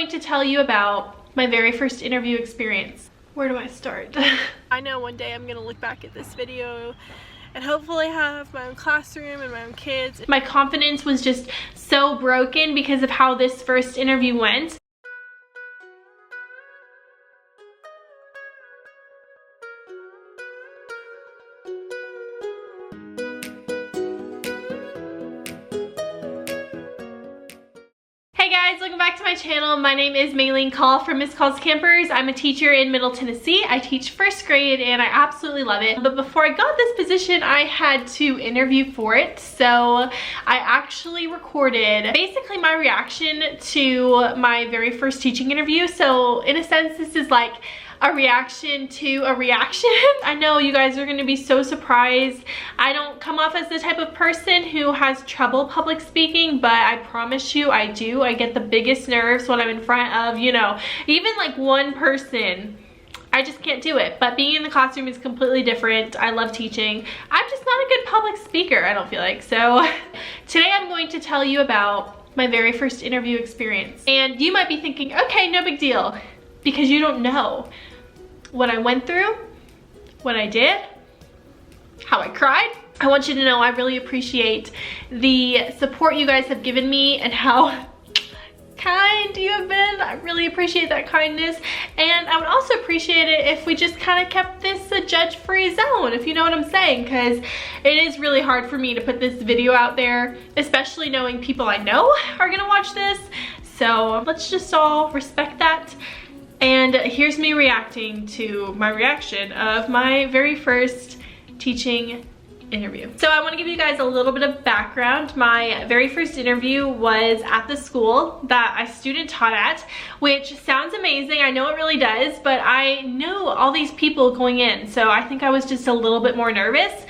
going to tell you about my very first interview experience. Where do I start? I know one day I'm gonna look back at this video and hopefully have my own classroom and my own kids. My confidence was just so broken because of how this first interview went. Hey guys, welcome back to my channel. My name is Maylene Call from Miss Call's Campers. I'm a teacher in Middle Tennessee. I teach first grade and I absolutely love it. But before I got this position, I had to interview for it. So I actually recorded basically my reaction to my very first teaching interview. So in a sense, this is like a reaction to a reaction. I know you guys are going to be so surprised. I don't come off as the type of person who has trouble public speaking, but I promise you I do. I get the biggest nerves when I'm in front of, you know, even like one person. I just can't do it. But being in the classroom is completely different. I love teaching. I'm just not a good public speaker, I don't feel like. So today I'm going to tell you about my very first interview experience. And you might be thinking, okay, no big deal, because you don't know what I went through, what I did, how I cried. I want you to know I really appreciate the support you guys have given me and how kind you have been. I really appreciate that kindness. And I would also appreciate it if we just kind of kept this a judge-free zone, if you know what I'm saying, because it is really hard for me to put this video out there, especially knowing people I know are gonna watch this. So let's just all respect that. And here's me reacting to my reaction of my very first teaching interview. So I want to give you guys a little bit of background. My very first interview was at the school that I student taught at, which sounds amazing. I know it really does, but I knew all these people going in, so I think I was just a little bit more nervous.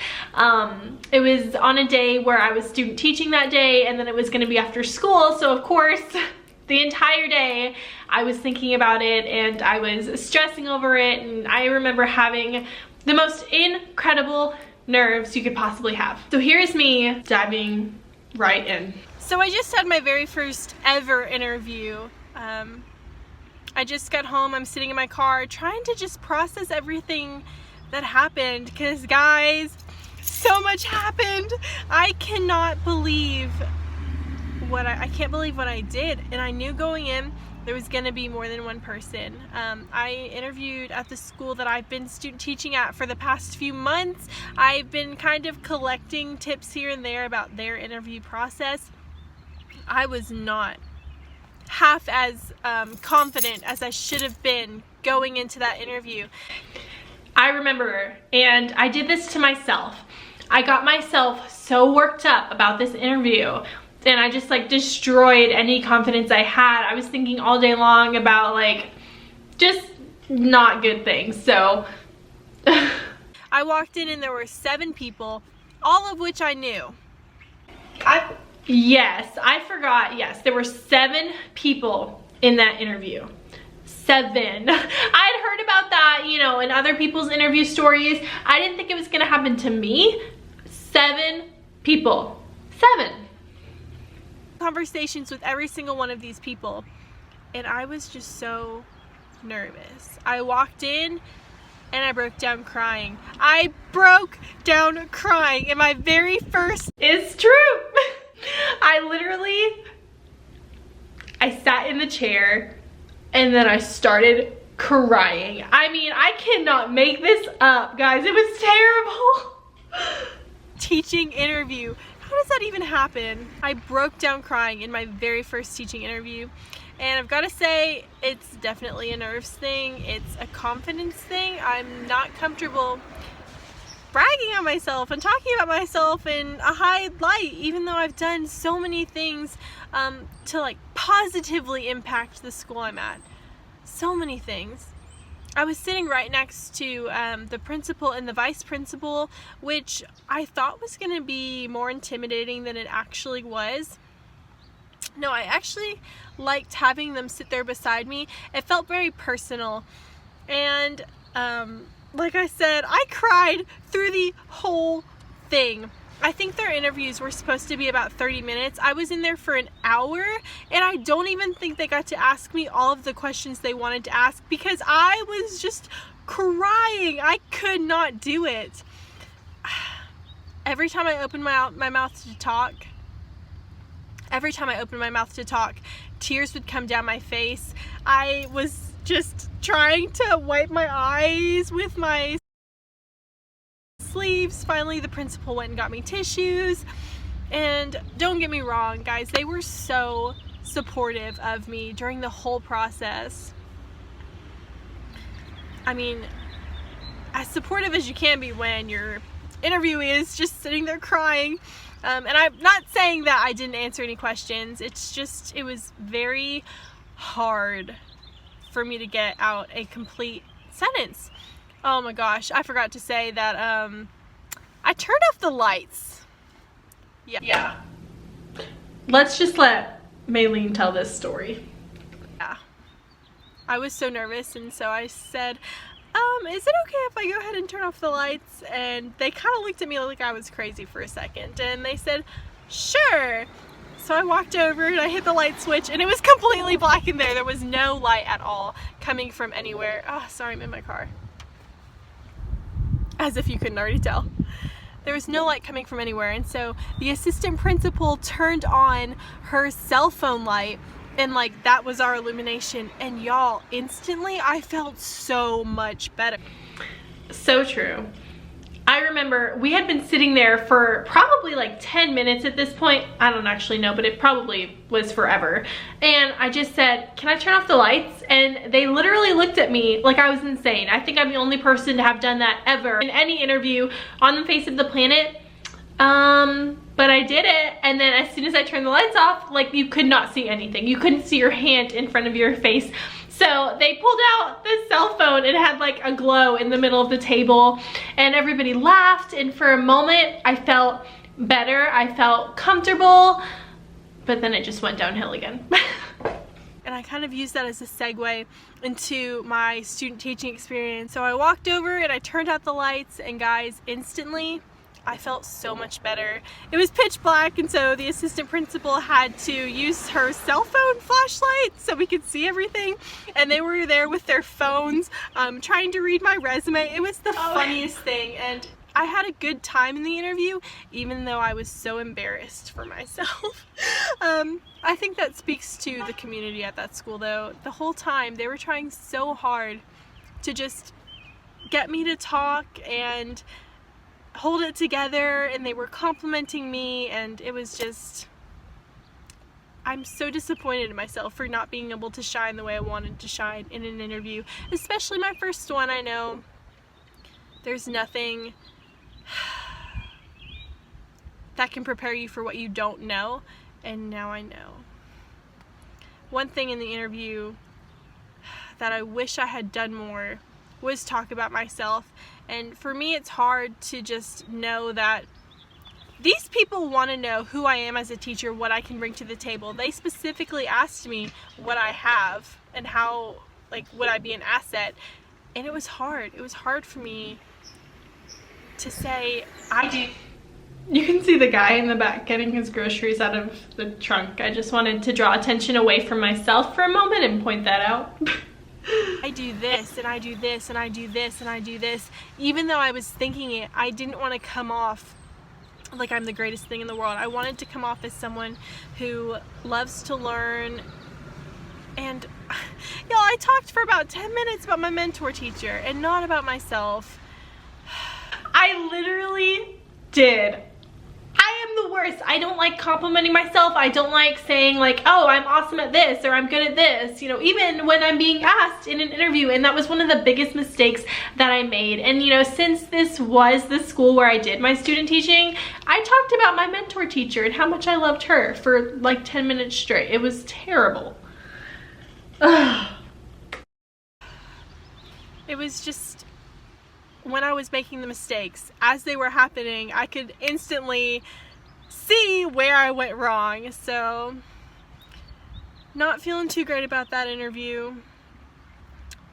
It was on a day where I was student teaching that day, and then it was going to be after school, so of course the entire day I was thinking about it and I was stressing over it, and I remember having the most incredible nerves you could possibly have. So here's me diving right in. So I just had my very first ever interview. I just got home, I'm sitting in my car trying to just process everything that happened, because guys, so much happened. I cannot believe I can't believe what I did, and I knew going in there was gonna be more than one person. I interviewed at the school that I've been student teaching at for the past few months. I've been kind of collecting tips here and there about their interview process. I was not half as confident as I should have been going into that interview. I remember, and I did this to myself. I got myself so worked up about this interview, and I just like destroyed any confidence I had. I was thinking all day long about like just not good things. So I walked in and there were 7 people, all of which I knew. Yes, I forgot. Yes, there were 7 people in that interview. 7. I'd heard about that, you know, in other people's interview stories. I didn't think it was gonna happen to me. 7 people. 7. Conversations with every single one of these people, and I was just so nervous. I walked in and I broke down crying. I broke down crying in my very first... It's true. I sat in the chair and then I started crying. I mean, I cannot make this up, guys. It was terrible. Teaching interview. How does that even happen? I broke down crying in my very first teaching interview, and I've got to say, it's definitely a nerves thing. It's a confidence thing. I'm not comfortable bragging on myself and talking about myself in a high light, even though I've done so many things to like positively impact the school I'm at. So many things. I was sitting right next to the principal and the vice principal, which I thought was going to be more intimidating than it actually was. No, I actually liked having them sit there beside me. It felt very personal. And like I said, I cried through the whole thing. I think their interviews were supposed to be about 30 minutes. I was in there for an hour, and I don't even think they got to ask me all of the questions they wanted to ask because I was just crying. I could not do it. Every time I opened my mouth to talk, tears would come down my face. I was just trying to wipe my eyes with my sleeves. Finally, the principal went and got me tissues. And don't get me wrong, guys, they were so supportive of me during the whole process. I mean, as supportive as you can be when your interviewee is just sitting there crying. And I'm not saying that I didn't answer any questions. It's just, it was very hard for me to get out a complete sentence. Oh my gosh, I forgot to say that I turned off the lights. Yeah. Let's just let Maylene tell this story. Yeah. I was so nervous, and so I said, is it okay if I go ahead and turn off the lights? And they kind of looked at me like I was crazy for a second, and they said, sure. So I walked over and I hit the light switch, and it was completely black in there. There was no light at all coming from anywhere. Oh, sorry, I'm in my car. As if you couldn't already tell. There was no light coming from anywhere, and so the assistant principal turned on her cell phone light, and like that was our illumination, and y'all, instantly I felt so much better. So true. I remember we had been sitting there for probably like 10 minutes at this point. I don't actually know, but it probably was forever. And I just said, can I turn off the lights? And they literally looked at me like I was insane. I think I'm the only person to have done that ever in any interview on the face of the planet. But I did it, and then as soon as I turned the lights off, like you could not see anything. You couldn't see your hand in front of your face. So they pulled out the cell phone. It had like a glow in the middle of the table, and everybody laughed, and for a moment I felt better. I felt comfortable, but then it just went downhill again. And I kind of used that as a segue into my student teaching experience. So I walked over and I turned out the lights, and guys, instantly I felt so much better. It was pitch black, and so the assistant principal had to use her cell phone flashlight so we could see everything, and they were there with their phones trying to read my resume. It was the funniest thing, and I had a good time in the interview even though I was so embarrassed for myself. I think that speaks to the community at that school though. The whole time they were trying so hard to just get me to talk and hold it together, and they were complimenting me, and it was just, I'm so disappointed in myself for not being able to shine the way I wanted to shine in an interview, especially my first one. I know there's nothing that can prepare you for what you don't know, and now I know. One thing in the interview that I wish I had done more was talk about myself. And for me, it's hard to just know that these people want to know who I am as a teacher, what I can bring to the table. They specifically asked me what I have and how, like, would I be an asset. And it was hard. It was hard for me to say, I do. You can see the guy in the back getting his groceries out of the trunk. I just wanted to draw attention away from myself for a moment and point that out. I do this, and I do this, and I do this, and I do this. Even though I was thinking it, I didn't want to come off like I'm the greatest thing in the world. I wanted to come off as someone who loves to learn. And y'all, I talked for about 10 minutes about my mentor teacher and not about myself. I literally did. I am the worst. I don't like complimenting myself. I don't like saying like, oh, I'm awesome at this, or I'm good at this, you know, even when I'm being asked in an interview. And that was one of the biggest mistakes that I made. And you know, since this was the school where I did my student teaching, I talked about my mentor teacher and how much I loved her for like 10 minutes straight. It was terrible. Ugh. It was just, when I was making the mistakes, as they were happening, I could instantly see where I went wrong. So, not feeling too great about that interview.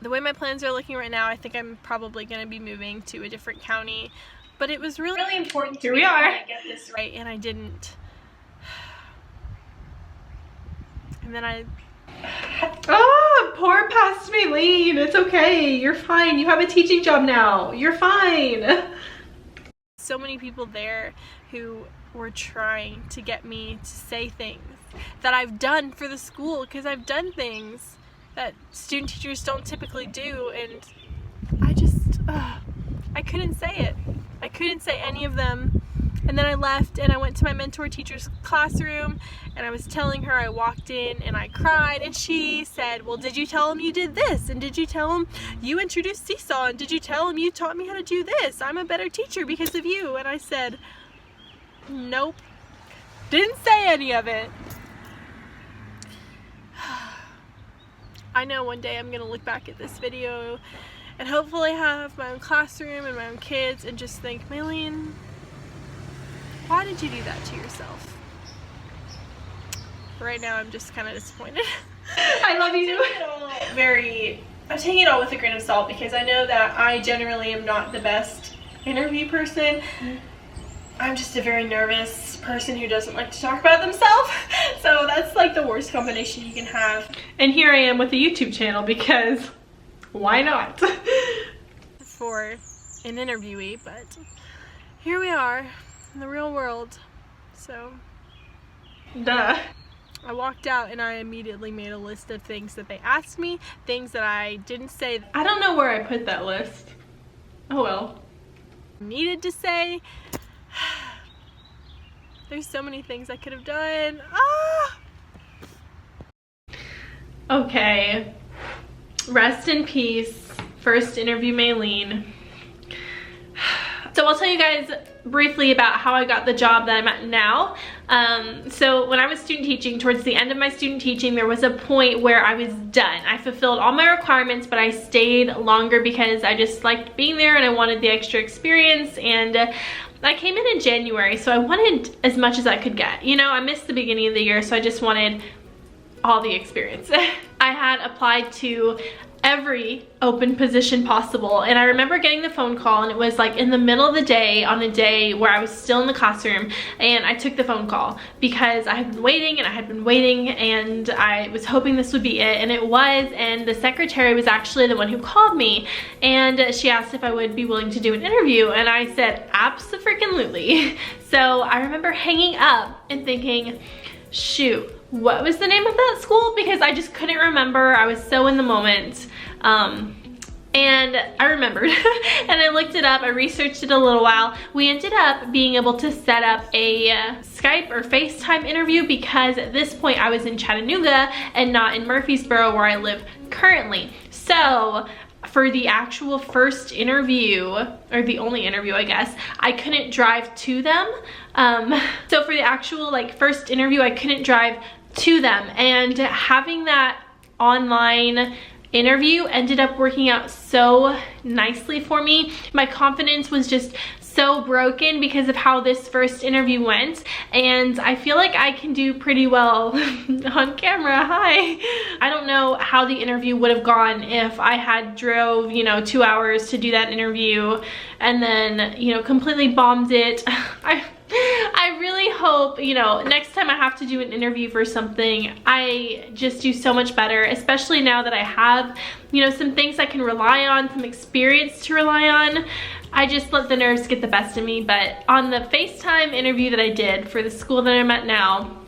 The way my plans are looking right now, I think I'm probably going to be moving to a different county. but it was really important to me to get this right, and I didn't. And then pour past Maylene. It's okay. You're fine. You have a teaching job now. You're fine. So many people there who were trying to get me to say things that I've done for the school, because I've done things that student teachers don't typically do, and I just, I couldn't say it. I couldn't say any of them. And then I left and I went to my mentor teacher's classroom, and I was telling her, I walked in and I cried, and she said, well, did you tell him you did this? And did you tell him you introduced Seesaw? And did you tell him you taught me how to do this? I'm a better teacher because of you. And I said, nope, didn't say any of it. I know one day I'm gonna look back at this video and hopefully have my own classroom and my own kids and just think, Maylene, why did you do that to yourself? Right now I'm just kind of disappointed. I love you. I'm taking it all with a grain of salt, because I know that I generally am not the best interview person. I'm just a very nervous person who doesn't like to talk about themselves. So that's like the worst combination you can have. And here I am with a YouTube channel, because why not? For an interviewee, but here we are in the real world. So, duh. I walked out and I immediately made a list of things that they asked me, things that I didn't say. I don't know where I put that list. Oh well. Needed to say. There's so many things I could have done. Okay. Rest in peace. First interview, Maylene. So I'll tell you guys briefly about how I got the job that I'm at now. So when I was student teaching, towards the end of my student teaching, there was a point where I was done. I fulfilled all my requirements, but I stayed longer because I just liked being there and I wanted the extra experience. And I came in January, so I wanted as much as I could get. You know, I missed the beginning of the year, so I just wanted all the experience. I had applied to every open position possible, and I remember getting the phone call, and it was like in the middle of the day, on a day where I was still in the classroom, and I took the phone call because I had been waiting and I had been waiting, and I was hoping this would be it, and it was. And the secretary was actually the one who called me, and she asked if I would be willing to do an interview, and I said absolutely. So I remember hanging up and thinking, shoot, what was the name of that school? Because I just couldn't remember. I was so in the moment. And I remembered and I looked it up. I researched it a little while. We ended up being able to set up a Skype or FaceTime interview, because at this point I was in Chattanooga and not in Murfreesboro, where I live currently. So for the actual first interview, or the only interview I guess, I couldn't drive to them. So for the actual like first interview, I couldn't drive to them, and having that online interview ended up working out so nicely for me. My confidence was just so broken because of how this first interview went, and I feel like I can do pretty well on camera. Hi. I don't know how the interview would have gone if I had drove, you know, 2 hours to do that interview and then, you know, completely bombed it. I really hope, you know, next time I have to do an interview for something, I just do so much better, especially now that I have, you know, some things I can rely on, some experience to rely on. I just let the nerves get the best of me. But on the FaceTime interview that I did for the school that I'm at now,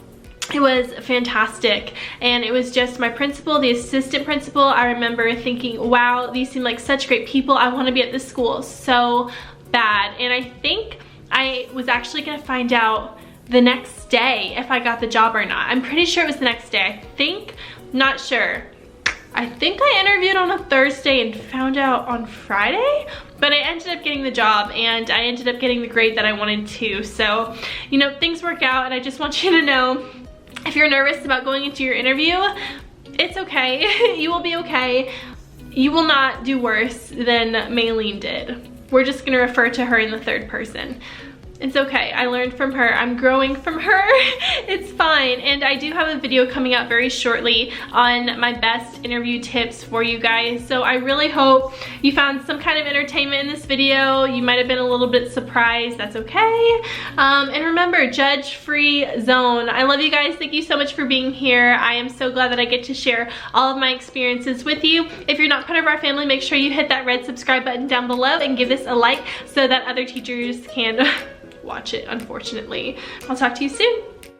it was fantastic, and it was just my principal, the assistant principal. I remember thinking, wow, these seem like such great people. I want to be at this school so bad. And I think I was actually gonna find out the next day if I got the job or not. I'm pretty sure it was the next day. I think, not sure. I think I interviewed on a Thursday and found out on Friday, but I ended up getting the job, and I ended up getting the grade that I wanted to. So, you know, things work out, and I just want you to know, if you're nervous about going into your interview, it's okay. You will be okay. You will not do worse than Maylene did. We're just gonna refer to her in the third person. It's okay, I learned from her. I'm growing from her. It's fine. And I do have a video coming out very shortly on my best interview tips for you guys. So I really hope you found some kind of entertainment in this video. You might have been a little bit surprised. That's okay. And remember, judge-free zone. I love you guys. Thank you so much for being here. I am so glad that I get to share all of my experiences with you. If you're not part of our family, make sure you hit that red subscribe button down below and give this a like so that other teachers can watch it, unfortunately. I'll talk to you soon.